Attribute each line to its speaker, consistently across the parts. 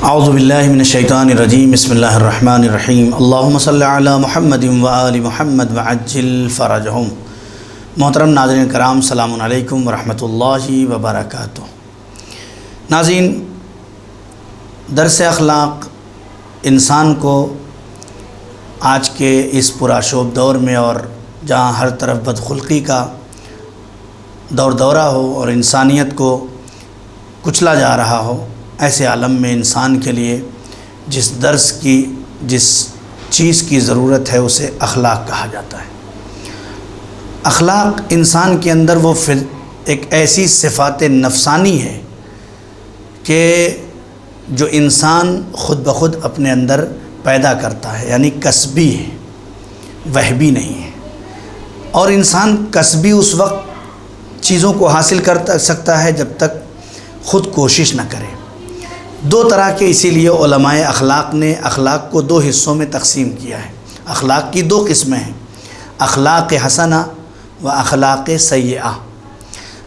Speaker 1: اعوذ باللہ من الشیطان الرجیم بسم اللہ الرحمن الرحیم اللہم صلی علی محمد وآل محمد وعجل فرجہم۔ محترم ناظرین کرام، السلام علیکم ورحمۃ اللہ وبرکاتہ۔ ناظرین، درس اخلاق انسان کو آج کے اس پرآشوب دور میں، اور جہاں ہر طرف بدخلقی کا دورہ ہو اور انسانیت کو کچلا جا رہا ہو، ایسے عالم میں انسان کے لیے جس چیز کی ضرورت ہے اسے اخلاق کہا جاتا ہے۔ اخلاق انسان کے اندر وہ ایک ایسی صفات نفسانی ہے کہ جو انسان خود بخود اپنے اندر پیدا کرتا ہے، یعنی کسبی ہے، وہبی نہیں ہے۔ اور انسان کسبی اس وقت چیزوں کو حاصل کر سکتا ہے جب تک خود کوشش نہ کرے۔ دو طرح کے، اسی لیے علماء اخلاق نے اخلاق کو دو حصوں میں تقسیم کیا ہے۔ اخلاق کی دو قسمیں ہیں، اخلاق حسنہ و اخلاق سیئہ۔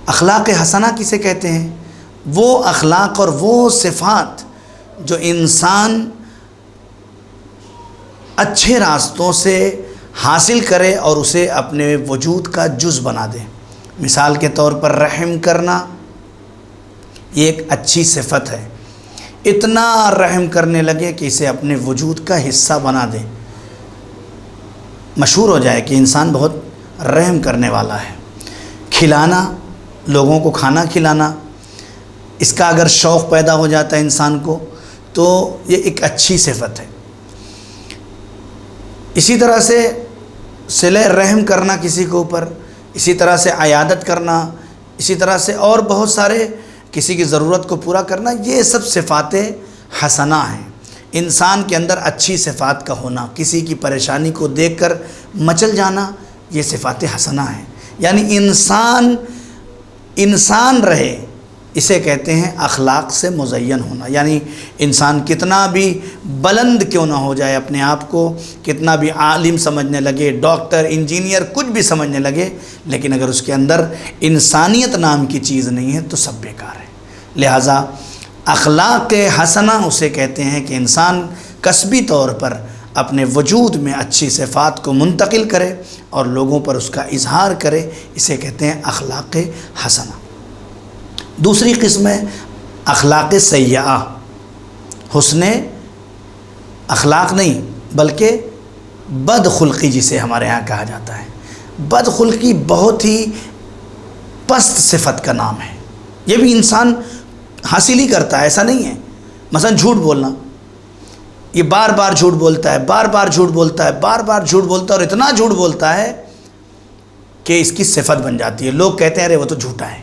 Speaker 1: اخلاق حسنہ کسے کہتے ہیں؟ وہ اخلاق اور وہ صفات جو انسان اچھے راستوں سے حاصل کرے اور اسے اپنے وجود کا جز بنا دے۔ مثال کے طور پر رحم کرنا، یہ ایک اچھی صفت ہے۔ اتنا رحم کرنے لگے کہ اسے اپنے وجود کا حصہ بنا دے، مشہور ہو جائے کہ انسان بہت رحم کرنے والا ہے۔ کھلانا، لوگوں کو کھانا کھلانا، اس کا اگر شوق پیدا ہو جاتا ہے انسان کو تو یہ ایک اچھی صفت ہے۔ اسی طرح سے صلہ رحم کرنا کسی کے اوپر، اسی طرح سے عیادت کرنا، اسی طرح سے اور بہت سارے کسی کی ضرورت کو پورا کرنا، یہ سب صفات حسنہ ہیں۔ انسان کے اندر اچھی صفات کا ہونا، کسی کی پریشانی کو دیکھ کر مچل جانا، یہ صفات حسنہ ہیں۔ یعنی انسان رہے، اسے کہتے ہیں اخلاق سے مزین ہونا۔ یعنی انسان کتنا بھی بلند کیوں نہ ہو جائے، اپنے آپ کو کتنا بھی عالم سمجھنے لگے، ڈاکٹر، انجینئر، کچھ بھی سمجھنے لگے، لیکن اگر اس کے اندر انسانیت نام کی چیز نہیں ہے تو سب بیکار ہے۔ لہٰذا اخلاق حسنہ اسے کہتے ہیں کہ انسان کسبی طور پر اپنے وجود میں اچھی صفات کو منتقل کرے اور لوگوں پر اس کا اظہار کرے، اسے کہتے ہیں اخلاق حسنہ۔ دوسری قسم ہے اخلاق سیئہ۔ حسن اخلاق نہیں بلکہ بدخلقی، جسے ہمارے ہاں کہا جاتا ہے۔ بدخلقی بہت ہی پست صفت کا نام ہے، یہ بھی انسان حاصل ہی کرتا ہے، ایسا نہیں ہے۔ مثلا جھوٹ بولنا، یہ بار بار جھوٹ بولتا ہے، بار بار جھوٹ بولتا ہے، بار بار جھوٹ بولتا ہے، اور اتنا جھوٹ بولتا ہے کہ اس کی صفت بن جاتی ہے۔ لوگ کہتے ہیں ارے وہ تو جھوٹا ہے۔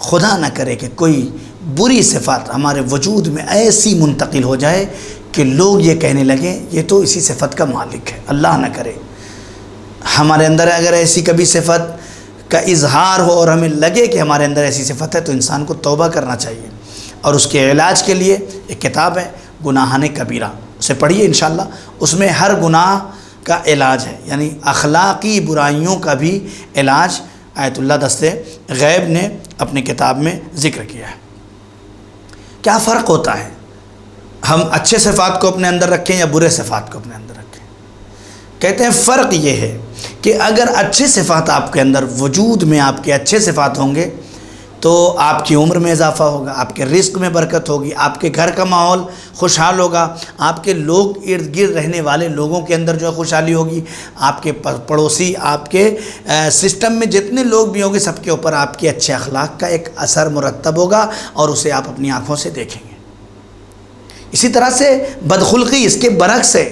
Speaker 1: خدا نہ کرے کہ کوئی بری صفات ہمارے وجود میں ایسی منتقل ہو جائے کہ لوگ یہ کہنے لگیں یہ تو اسی صفت کا مالک ہے۔ اللہ نہ کرے ہمارے اندر اگر ایسی کبھی صفت کا اظہار ہو اور ہمیں لگے کہ ہمارے اندر ایسی صفت ہے تو انسان کو توبہ کرنا چاہیے، اور اس کے علاج کے لیے ایک کتاب ہے گناہان کبیرہ، اسے پڑھیے انشاءاللہ۔ اس میں ہر گناہ کا علاج ہے، یعنی اخلاقی برائیوں کا بھی علاج آیت اللہ دست غیب نے اپنی کتاب میں ذکر کیا ہے۔ کیا فرق ہوتا ہے ہم اچھے صفات کو اپنے اندر رکھیں یا برے صفات کو اپنے اندر رکھیں؟ کہتے ہیں فرق یہ ہے کہ اگر اچھے صفات آپ کے اندر وجود میں، آپ کے اچھے صفات ہوں گے تو آپ کی عمر میں اضافہ ہوگا، آپ کے رزق میں برکت ہوگی، آپ کے گھر کا ماحول خوشحال ہوگا، آپ کے لوگ ارد گرد رہنے والے لوگوں کے اندر جو ہے خوشحالی ہوگی، آپ کے پڑوسی، آپ کے سسٹم میں جتنے لوگ بھی ہوں گے سب کے اوپر آپ کے اچھے اخلاق کا ایک اثر مرتب ہوگا اور اسے آپ اپنی آنکھوں سے دیکھیں گے۔ اسی طرح سے بدخلقی اس کے برعکس ہے،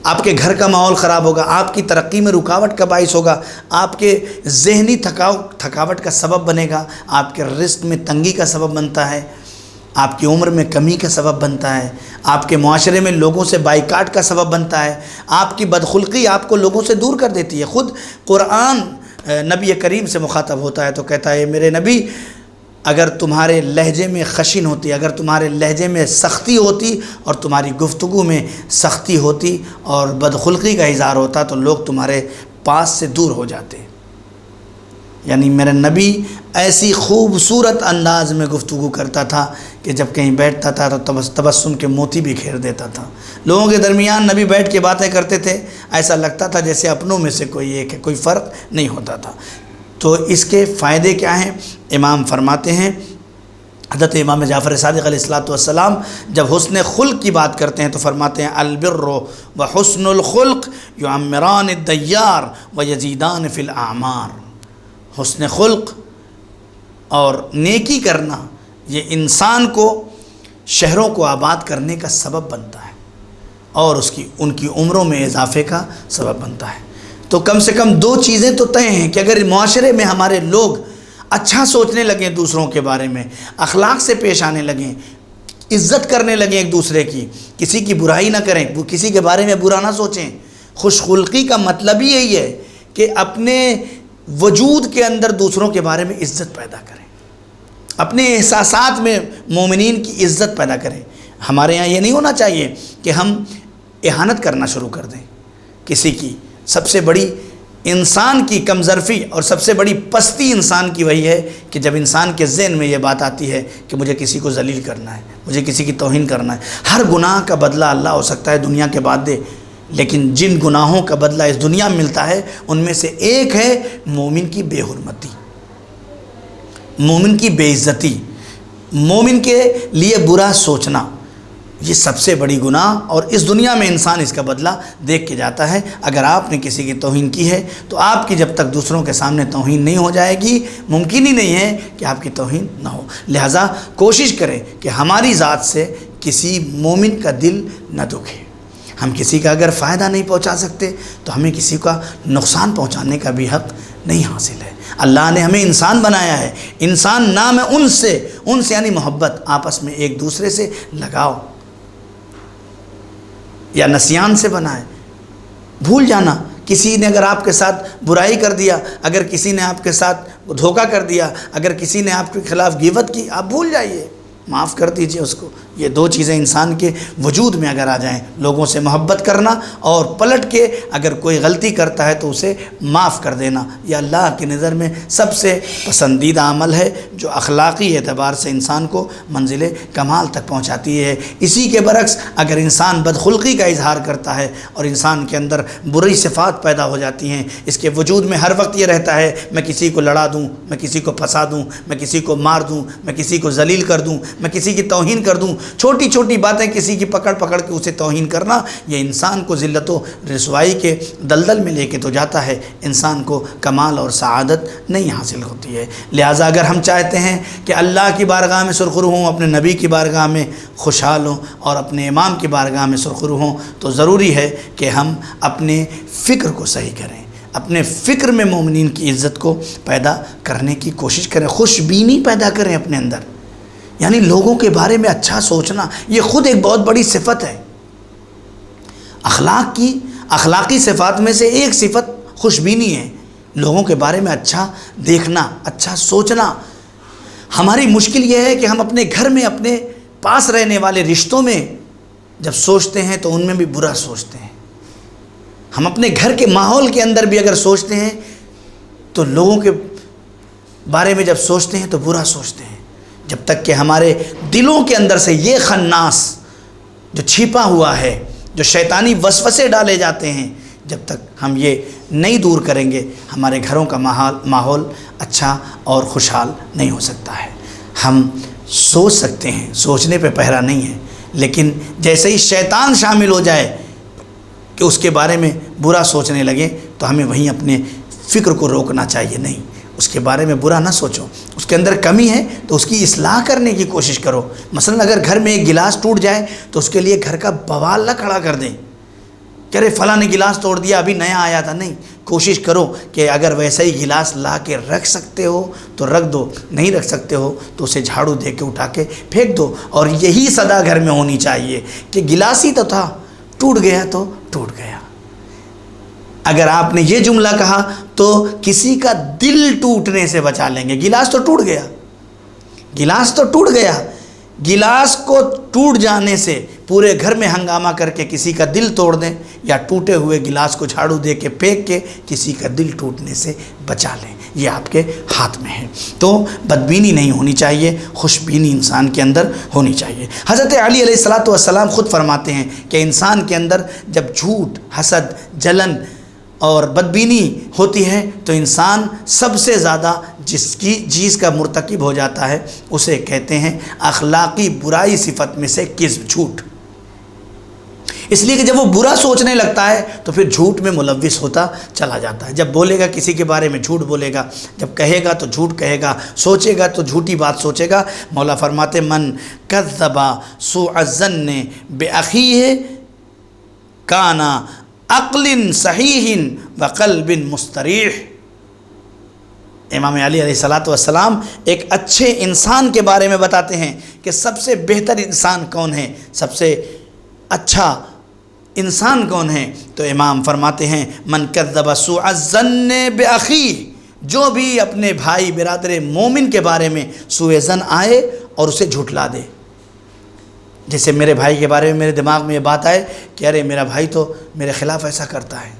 Speaker 1: آپ کے گھر کا ماحول خراب ہوگا، آپ کی ترقی میں رکاوٹ کا باعث ہوگا، آپ کے ذہنی تھکاوٹ کا سبب بنے گا، آپ کے رزق میں تنگی کا سبب بنتا ہے، آپ کی عمر میں کمی کا سبب بنتا ہے، آپ کے معاشرے میں لوگوں سے بائیکاٹ کا سبب بنتا ہے، آپ کی بدخلقی آپ کو لوگوں سے دور کر دیتی ہے۔ خود قرآن نبی کریم سے مخاطب ہوتا ہے تو کہتا ہے میرے نبی، اگر تمہارے لہجے میں خشن ہوتی، اگر تمہارے لہجے میں سختی ہوتی اور تمہاری گفتگو میں سختی ہوتی اور بدخلقی کا اظہار ہوتا تو لوگ تمہارے پاس سے دور ہو جاتے۔ یعنی میرا نبی ایسی خوبصورت انداز میں گفتگو کرتا تھا کہ جب کہیں بیٹھتا تھا تو تبسم کے موتی بھی کھیر دیتا تھا۔ لوگوں کے درمیان نبی بیٹھ کے باتیں کرتے تھے، ایسا لگتا تھا جیسے اپنوں میں سے کوئی ایک ہے، کوئی فرق نہیں ہوتا تھا۔ تو اس کے فائدے کیا ہیں؟ امام فرماتے ہیں، حضرت امام جعفر صادق علیہ السلام جب حسن خلق کی بات کرتے ہیں تو فرماتے ہیں البر و حسن الخلق یعمران الدیار و یزیدان فی الاعمار۔ حسن خلق اور نیکی کرنا یہ انسان کو شہروں کو آباد کرنے کا سبب بنتا ہے اور ان کی عمروں میں اضافے کا سبب بنتا ہے۔ تو کم سے کم دو چیزیں تو طے ہیں کہ اگر معاشرے میں ہمارے لوگ اچھا سوچنے لگیں دوسروں کے بارے میں، اخلاق سے پیش آنے لگیں، عزت کرنے لگیں ایک دوسرے کی، کسی کی برائی نہ کریں، وہ کسی کے بارے میں برا نہ سوچیں۔ خوش خلقی کا مطلب ہی یہی ہے کہ اپنے وجود کے اندر دوسروں کے بارے میں عزت پیدا کریں، اپنے احساسات میں مومنین کی عزت پیدا کریں۔ ہمارے یہاں یہ نہیں ہونا چاہیے کہ ہم اہانت کرنا شروع کر دیں کسی کی۔ سب سے بڑی انسان کی کمظرفی اور سب سے بڑی پستی انسان کی وہی ہے کہ جب انسان کے ذہن میں یہ بات آتی ہے کہ مجھے کسی کو ذلیل کرنا ہے، مجھے کسی کی توہین کرنا ہے۔ ہر گناہ کا بدلہ اللہ ہو سکتا ہے دنیا کے بعد دے، لیکن جن گناہوں کا بدلہ اس دنیا میں ملتا ہے ان میں سے ایک ہے مومن کی بے حرمتی، مومن کی بے عزتی، مومن کے لیے برا سوچنا۔ یہ سب سے بڑی گناہ، اور اس دنیا میں انسان اس کا بدلہ دیکھ کے جاتا ہے۔ اگر آپ نے کسی کی توہین کی ہے تو آپ کی جب تک دوسروں کے سامنے توہین نہیں ہو جائے گی، ممکن ہی نہیں ہے کہ آپ کی توہین نہ ہو۔ لہٰذا کوشش کریں کہ ہماری ذات سے کسی مومن کا دل نہ دکھے۔ ہم کسی کا اگر فائدہ نہیں پہنچا سکتے تو ہمیں کسی کا نقصان پہنچانے کا بھی حق نہیں حاصل ہے۔ اللہ نے ہمیں انسان بنایا ہے، انسان نام ہے ان سے یعنی محبت، آپس میں ایک دوسرے سے لگاؤ یا نسیان سے بنائے۔ بھول جانا، کسی نے اگر آپ کے ساتھ برائی کر دیا، اگر کسی نے آپ کے ساتھ دھوکہ کر دیا، اگر کسی نے آپ کے خلاف غیبت کی، آپ بھول جائیے، معاف کر دیجئے اس کو۔ یہ دو چیزیں انسان کے وجود میں اگر آ جائیں، لوگوں سے محبت کرنا اور پلٹ کے اگر کوئی غلطی کرتا ہے تو اسے معاف کر دینا، یہ اللہ کی نظر میں سب سے پسندیدہ عمل ہے جو اخلاقی اعتبار سے انسان کو منزل کمال تک پہنچاتی ہے۔ اسی کے برعکس اگر انسان بدخلقی کا اظہار کرتا ہے اور انسان کے اندر بری صفات پیدا ہو جاتی ہیں، اس کے وجود میں ہر وقت یہ رہتا ہے میں کسی کو لڑا دوں، میں کسی کو پھنسا دوں، میں کسی کو مار دوں، میں کسی کو ذلیل کر دوں، میں کسی کی توہین کر دوں، چھوٹی چھوٹی باتیں کسی کی پکڑ کے اسے توہین کرنا، یہ انسان کو ذلت و رسوائی کے دلدل میں لے کے تو جاتا ہے، انسان کو کمال اور سعادت نہیں حاصل ہوتی ہے۔ لہٰذا اگر ہم چاہتے ہیں کہ اللہ کی بارگاہ میں سرخرو ہوں، اپنے نبی کی بارگاہ میں خوشحال ہوں اور اپنے امام کی بارگاہ میں سرخرو ہوں، تو ضروری ہے کہ ہم اپنے فکر کو صحیح کریں، اپنے فکر میں مومنین کی عزت کو پیدا کرنے کی کوشش کریں، خوش بینی پیدا کریں اپنے اندر، یعنی لوگوں کے بارے میں اچھا سوچنا، یہ خود ایک بہت بڑی صفت ہے۔ اخلاقی صفات میں سے ایک صفت خوش بینی ہے، لوگوں کے بارے میں اچھا دیکھنا، اچھا سوچنا۔ ہماری مشکل یہ ہے کہ ہم اپنے گھر میں اپنے پاس رہنے والے رشتوں میں جب سوچتے ہیں تو ان میں بھی برا سوچتے ہیں۔ ہم اپنے گھر کے ماحول کے اندر بھی اگر سوچتے ہیں تو لوگوں کے بارے میں جب سوچتے ہیں تو برا سوچتے ہیں، جب تک کہ ہمارے دلوں کے اندر سے یہ خناس جو چھپا ہوا ہے، جو شیطانی وسوسے ڈالے جاتے ہیں، جب تک ہم یہ نہیں دور کریں گے ہمارے گھروں کا ماحول اچھا اور خوشحال نہیں ہو سکتا ہے۔ ہم سوچ سکتے ہیں، سوچنے پہ پہرا نہیں ہے، لیکن جیسے ہی شیطان شامل ہو جائے کہ اس کے بارے میں برا سوچنے لگے تو ہمیں وہیں اپنے فکر کو روکنا چاہیے۔ نہیں، اس کے بارے میں برا نہ سوچو، اس کے اندر کمی ہے تو اس کی اصلاح کرنے کی کوشش کرو۔ مثلا اگر گھر میں ایک گلاس ٹوٹ جائے تو اس کے لیے گھر کا بوال نہ کھڑا کر دیں کہ ارے فلاں نے گلاس توڑ دیا، ابھی نیا آیا تھا۔ نہیں، کوشش کرو کہ اگر ویسا ہی گلاس لا کے رکھ سکتے ہو تو رکھ دو، نہیں رکھ سکتے ہو تو اسے جھاڑو دے کے اٹھا کے پھینک دو۔ اور یہی صدا گھر میں ہونی چاہیے کہ گلاس ہی تو تھا، ٹوٹ گیا تو ٹوٹ گیا۔ اگر آپ نے یہ جملہ کہا تو کسی کا دل ٹوٹنے سے بچا لیں گے۔ گلاس تو ٹوٹ گیا، گلاس تو ٹوٹ گیا، گلاس کو ٹوٹ جانے سے پورے گھر میں ہنگامہ کر کے کسی کا دل توڑ دیں، یا ٹوٹے ہوئے گلاس کو جھاڑو دے کے پھینک کے کسی کا دل ٹوٹنے سے بچا لیں۔ یہ آپ کے ہاتھ میں ہے۔ تو بدبینی نہیں ہونی چاہیے، خوش بینی انسان کے اندر ہونی چاہیے۔ حضرت علی علیہ السلام خود فرماتے ہیں کہ انسان کے اندر جب جھوٹ، حسد، جلن اور بدبینی ہوتی ہے تو انسان سب سے زیادہ جس کی چیز کا مرتکب ہو جاتا ہے اسے کہتے ہیں اخلاقی برائی صفت میں سے کذب، جھوٹ۔ اس لیے کہ جب وہ برا سوچنے لگتا ہے تو پھر جھوٹ میں ملوث ہوتا چلا جاتا ہے۔ جب بولے گا کسی کے بارے میں جھوٹ بولے گا، جب کہے گا تو جھوٹ کہے گا، سوچے گا تو جھوٹی بات سوچے گا۔ مولا فرماتے من کذب سوء الظن بأخیہ کان عقل صحیح وقلب مستریح۔ امام علی علیہ السلام ایک اچھے انسان کے بارے میں بتاتے ہیں کہ سب سے بہتر انسان کون ہے، سب سے اچھا انسان کون ہے؟ تو امام فرماتے ہیں من کذب سوء الظن بأخیہ، جو بھی اپنے بھائی برادر مومن کے بارے میں سوء ظن آئے اور اسے جھٹلا دے۔ جیسے میرے بھائی کے بارے میں میرے دماغ میں یہ بات آئے کہ ارے میرا بھائی تو میرے خلاف ایسا کرتا ہے،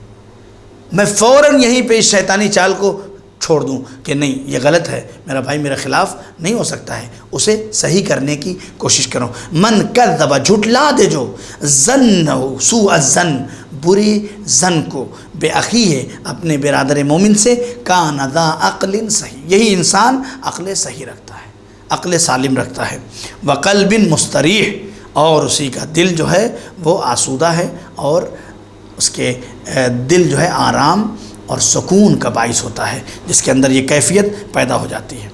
Speaker 1: میں فوراً یہیں پہ اس شیطانی چال کو چھوڑ دوں کہ نہیں یہ غلط ہے، میرا بھائی میرے خلاف نہیں ہو سکتا ہے، اسے صحیح کرنے کی کوشش کرو۔ من کذب، جھٹلا دے جو، ظن سوء الظن، بری ظن کو، بے اخیہ، اپنے برادر مومن سے، کان ذا عقل صحیح، یہی انسان عقل صحیح رکھتا ہے، عقل سالم رکھتا ہے، وقلب مستریح، اور اسی کا دل جو ہے وہ آسودہ ہے اور اس کے دل جو ہے آرام اور سکون کا باعث ہوتا ہے، جس کے اندر یہ کیفیت پیدا ہو جاتی ہے۔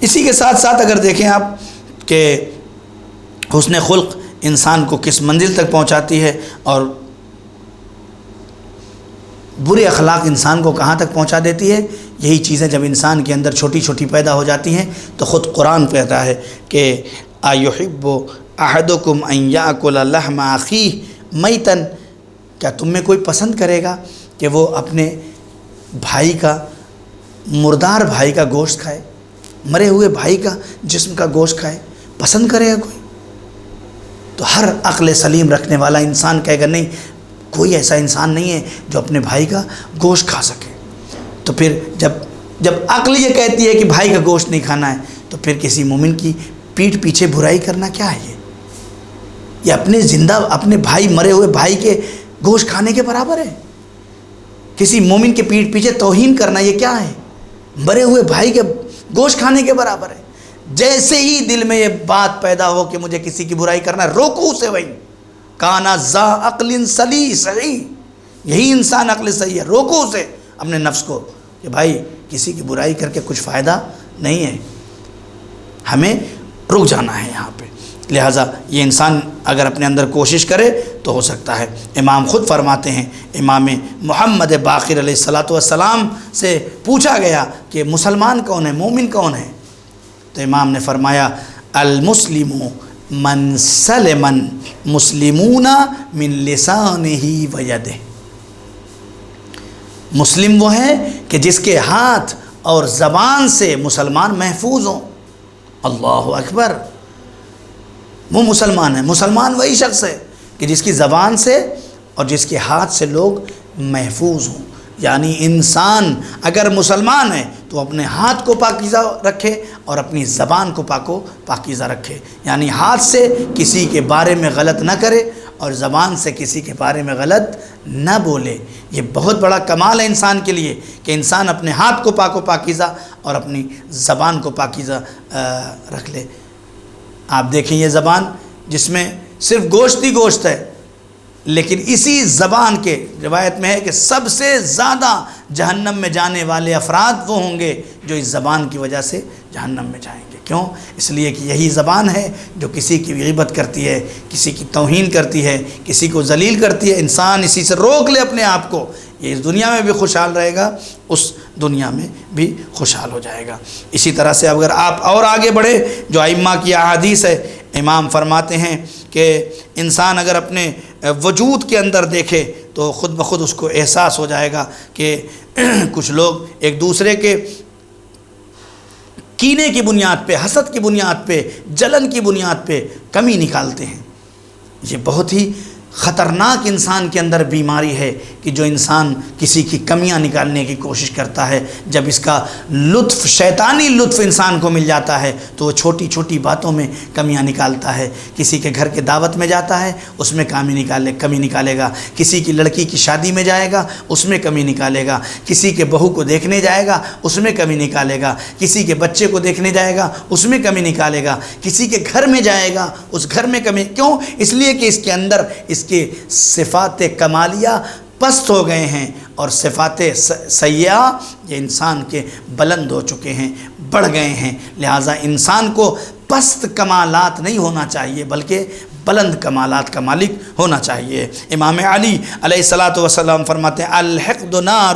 Speaker 1: اسی کے ساتھ ساتھ اگر دیکھیں آپ کہ حسن خلق انسان کو کس منزل تک پہنچاتی ہے اور برے اخلاق انسان کو کہاں تک پہنچا دیتی ہے، یہی چیزیں جب انسان کے اندر چھوٹی چھوٹی پیدا ہو جاتی ہیں تو خود قرآن کہتا ہے کہ ایحب احدکم ان یاکل لحم اخیہ میتا، کیا تم میں کوئی پسند کرے گا کہ وہ اپنے بھائی کا، مردار بھائی کا گوشت کھائے، مرے ہوئے بھائی کا جسم کا گوشت کھائے؟ پسند کرے گا کوئی؟ تو ہر عقل سلیم رکھنے والا انسان کہے گا نہیں، کوئی ایسا انسان نہیں ہے جو اپنے بھائی کا گوشت کھا سکے۔ تو پھر جب عقل یہ کہتی ہے کہ بھائی کا گوشت نہیں کھانا ہے تو پھر کسی مومن کی پیٹھ پیچھے برائی کرنا کیا ہے؟ یہ اپنے بھائی، مرے ہوئے بھائی کے گوشت کھانے کے برابر ہے۔ کسی مومن کے پیٹھ پیچھے توہین کرنا یہ کیا ہے؟ مرے ہوئے بھائی کے گوشت کھانے کے برابر ہے۔ جیسے ہی دل میں یہ بات پیدا ہو کہ مجھے کسی کی برائی کرنا ہے، روکو اسے، وہی کانا ذا عقل صحیح، یہی انسان عقل صحیح ہے، روکو اسے، اپنے نفس کو، کہ بھائی کسی کی برائی کر کے کچھ فائدہ نہیں ہے، ہمیں رک جانا ہے یہاں پہ۔ لہٰذا یہ انسان اگر اپنے اندر کوشش کرے تو ہو سکتا ہے۔ امام خود فرماتے ہیں، امام محمد باقر علیہ السلام سے پوچھا گیا کہ مسلمان کون ہے، مومن کون ہے؟ تو امام نے فرمایا المسلم من سلم المسلمون من لسانہ و یدہ، مسلم وہ ہے کہ جس کے ہاتھ اور زبان سے مسلمان محفوظ ہوں۔ اللہ اکبر، وہ مسلمان ہے۔ مسلمان وہی شخص ہے کہ جس کی زبان سے اور جس کے ہاتھ سے لوگ محفوظ ہوں۔ یعنی انسان اگر مسلمان ہے تو اپنے ہاتھ کو پاکیزہ رکھے اور اپنی زبان کو پاکیزہ رکھے، یعنی ہاتھ سے کسی کے بارے میں غلط نہ کرے اور زبان سے کسی کے بارے میں غلط نہ بولے۔ یہ بہت بڑا کمال ہے انسان کے لیے کہ انسان اپنے ہاتھ کو پاکیزہ اور اپنی زبان کو پاکیزہ رکھ لے۔ آپ دیکھیں یہ زبان جس میں صرف گوشت ہی گوشت ہے، لیکن اسی زبان کے روایت میں ہے کہ سب سے زیادہ جہنم میں جانے والے افراد وہ ہوں گے جو اس زبان کی وجہ سے جہنم میں جائیں گے۔ کیوں؟ اس لیے کہ یہی زبان ہے جو کسی کی غیبت کرتی ہے، کسی کی توہین کرتی ہے، کسی کو ذلیل کرتی ہے۔ انسان اسی سے روک لے اپنے آپ کو، یہ اس دنیا میں بھی خوشحال رہے گا، اس دنیا میں بھی خوشحال ہو جائے گا۔ اسی طرح سے اگر آپ اور آگے بڑھے، جو ائمہ کی احادیث ہے، امام فرماتے ہیں کہ انسان اگر اپنے وجود کے اندر دیکھے تو خود بخود اس کو احساس ہو جائے گا کہ کچھ لوگ ایک دوسرے کے کینے کی بنیاد پہ، حسد کی بنیاد پہ، جلن کی بنیاد پہ کمی نکالتے ہیں۔ یہ بہت ہی خطرناک انسان کے اندر بیماری ہے کہ جو انسان کسی کی کمیاں نکالنے کی کوشش کرتا ہے، جب اس کا لطف، شیطانی لطف انسان کو مل جاتا ہے تو وہ چھوٹی چھوٹی باتوں میں کمیاں نکالتا ہے۔ کسی کے گھر کے دعوت میں جاتا ہے، اس میں کمی نکالے گا، کسی کی لڑکی کی شادی میں جائے گا، اس میں کمی نکالے گا، کسی کے بہو کو دیکھنے جائے گا، اس میں کمی نکالے گا، کسی کے بچے کو دیکھنے جائے گا، اس میں کمی نکالے گا، کسی کے گھر میں جائے گا، اس گھر میں کمی۔ کیوں؟ اس لیے کہ اس کے اندر اس کے صفات کمالیہ پست ہو گئے ہیں، اور صفات سیئہ یہ انسان کے بلند ہو چکے ہیں، بڑھ گئے ہیں۔ لہٰذا انسان کو پست کمالات نہیں ہونا چاہیے، بلکہ بلند کمالات کا مالک ہونا چاہیے۔ امام علی علیہ الصلاۃ والسلام فرماتے ہیں الحقد نار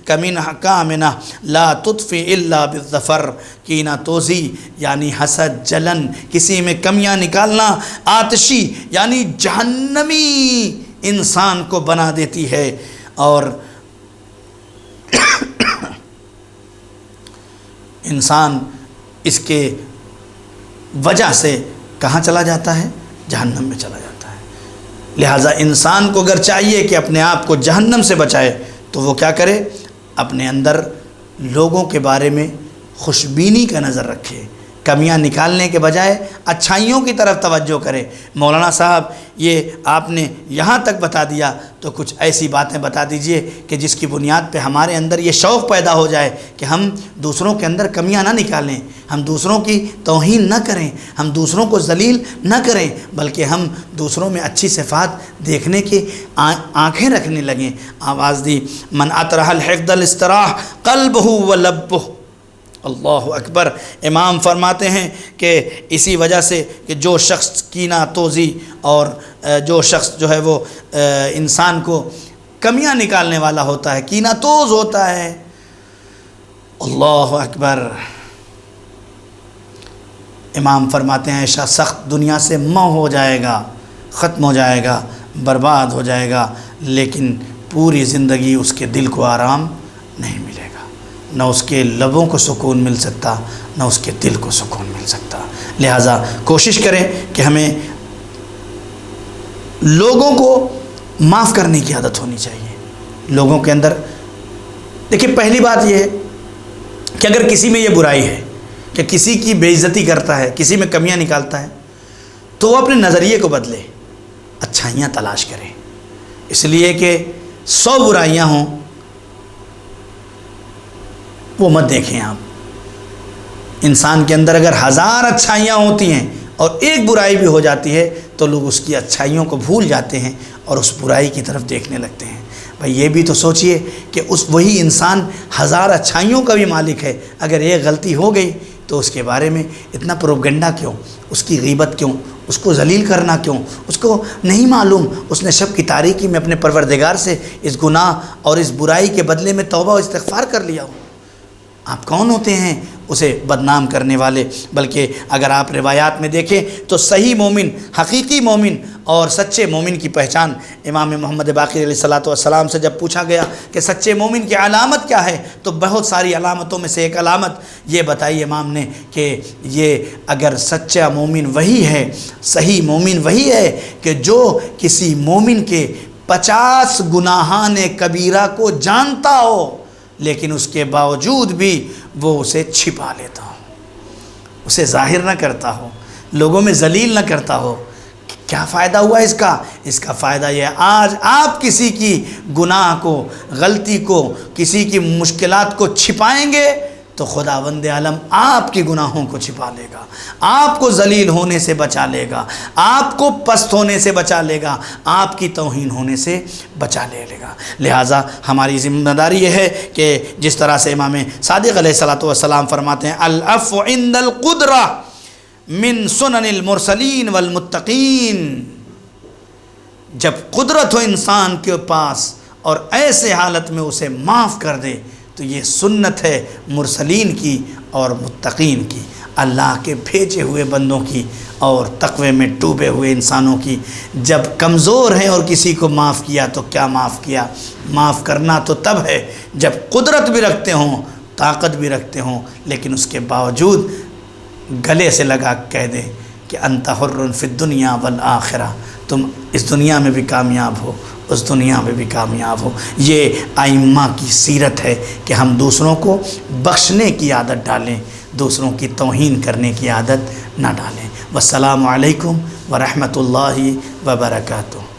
Speaker 1: کمن حکامنا لا تطفی الا بالظفر، کینہ توزی یعنی حسد، جلن، کسی میں کمیاں نکالنا آتشی یعنی جہنمی انسان کو بنا دیتی ہے، اور انسان اس کے وجہ سے کہاں چلا جاتا ہے؟ جہنم میں چلا جاتا ہے۔ لہٰذا انسان کو اگر چاہیے کہ اپنے آپ کو جہنم سے بچائے تو وہ کیا کرے؟ اپنے اندر لوگوں کے بارے میں خوشبینی کا نظر رکھے، کمیاں نکالنے کے بجائے اچھائیوں کی طرف توجہ کرے۔ مولانا صاحب یہ آپ نے یہاں تک بتا دیا تو کچھ ایسی باتیں بتا دیجئے کہ جس کی بنیاد پہ ہمارے اندر یہ شوق پیدا ہو جائے کہ ہم دوسروں کے اندر کمیاں نہ نکالیں، ہم دوسروں کی توہین نہ کریں، ہم دوسروں کو ذلیل نہ کریں، بلکہ ہم دوسروں میں اچھی صفات دیکھنے کی آنکھیں رکھنے لگیں۔ آواز دی من اطرح الحقد الاستراح قلبہ ولبہ، اللہ اکبر۔ امام فرماتے ہیں کہ اسی وجہ سے کہ جو شخص کینہ توزی اور جو شخص جو ہے وہ انسان کو کمیاں نکالنے والا ہوتا ہے، کینہ توز ہوتا ہے، اللہ اکبر، امام فرماتے ہیں ایسا سخت دنیا سے مو ہو جائے گا، ختم ہو جائے گا، برباد ہو جائے گا، لیکن پوری زندگی اس کے دل کو آرام نہیں ملے گا، نہ اس کے لبوں کو سکون مل سکتا، نہ اس کے دل کو سکون مل سکتا۔ لہٰذا کوشش کریں کہ ہمیں لوگوں کو معاف کرنے کی عادت ہونی چاہیے۔ لوگوں کے اندر دیکھیں، پہلی بات یہ ہے کہ اگر کسی میں یہ برائی ہے کہ کسی کی بے عزتی کرتا ہے، کسی میں کمیاں نکالتا ہے، تو وہ اپنے نظریے کو بدلے، اچھائیاں تلاش کریں۔ اس لیے کہ 100 برائیاں ہوں وہ مت دیکھیں آپ۔ انسان کے اندر اگر 1000 اچھائیاں ہوتی ہیں اور ایک برائی بھی ہو جاتی ہے تو لوگ اس کی اچھائیوں کو بھول جاتے ہیں اور اس برائی کی طرف دیکھنے لگتے ہیں۔ بھائی یہ بھی تو سوچئے کہ وہی انسان 1000 اچھائیوں کا بھی مالک ہے، اگر ایک غلطی ہو گئی تو اس کے بارے میں اتنا پروپیگنڈا کیوں، اس کی غیبت کیوں، اس کو ذلیل کرنا کیوں؟ اس کو نہیں معلوم اس نے شب کی تاریکی میں اپنے پروردگار سے اس گناہ اور اس برائی کے بدلے میں توبہ و استغفار کر لیا ہو۔ آپ کون ہوتے ہیں اسے بدنام کرنے والے؟ بلکہ اگر آپ روایات میں دیکھیں تو صحیح مومن، حقیقی مومن اور سچے مومن کی پہچان امام محمد باقر علیہ الصلاۃ والسلام سے جب پوچھا گیا کہ سچے مومن کی علامت کیا ہے، تو بہت ساری علامتوں میں سے ایک علامت یہ بتائی امام نے کہ یہ اگر سچا مومن وہی ہے، صحیح مومن وہی ہے کہ جو کسی مومن کے 50 گناہان کبیرہ کو جانتا ہو لیکن اس کے باوجود بھی وہ اسے چھپا لیتا ہو، اسے ظاہر نہ کرتا ہو، لوگوں میں ذلیل نہ کرتا ہو۔ کیا فائدہ ہوا اس کا؟ اس کا فائدہ یہ ہے آج آپ کسی کی گناہ کو، غلطی کو، کسی کی مشکلات کو چھپائیں گے تو خداوند عالم آپ کی گناہوں کو چھپا لے گا، آپ کو ذلیل ہونے سے بچا لے گا، آپ کو پست ہونے سے بچا لے گا، آپ کی توہین ہونے سے بچا لے گا۔ لہٰذا ہماری ذمہ داری یہ ہے کہ جس طرح سے امام صادق علیہ الصلاۃ والسلام فرماتے ہیں العفو عند القدرہ من سنن المرسلین والمتقین، جب قدرت ہو انسان کے پاس اور ایسے حالت میں اسے معاف کر دے تو یہ سنت ہے مرسلین کی اور متقین کی، اللہ کے بھیجے ہوئے بندوں کی اور تقوی میں ڈوبے ہوئے انسانوں کی۔ جب کمزور ہیں اور کسی کو معاف کیا تو کیا معاف کیا؟ معاف کرنا تو تب ہے جب قدرت بھی رکھتے ہوں، طاقت بھی رکھتے ہوں، لیکن اس کے باوجود گلے سے لگا کہہ دیں کہ انت حر فی الدنیا والآخرہ، تم اس دنیا میں بھی کامیاب ہو، اس دنیا میں بھی کامیاب ہو۔ یہ ائمہ کی سیرت ہے کہ ہم دوسروں کو بخشنے کی عادت ڈالیں، دوسروں کی توہین کرنے کی عادت نہ ڈالیں۔ والسلام علیکم ورحمۃ اللہ وبرکاتہ۔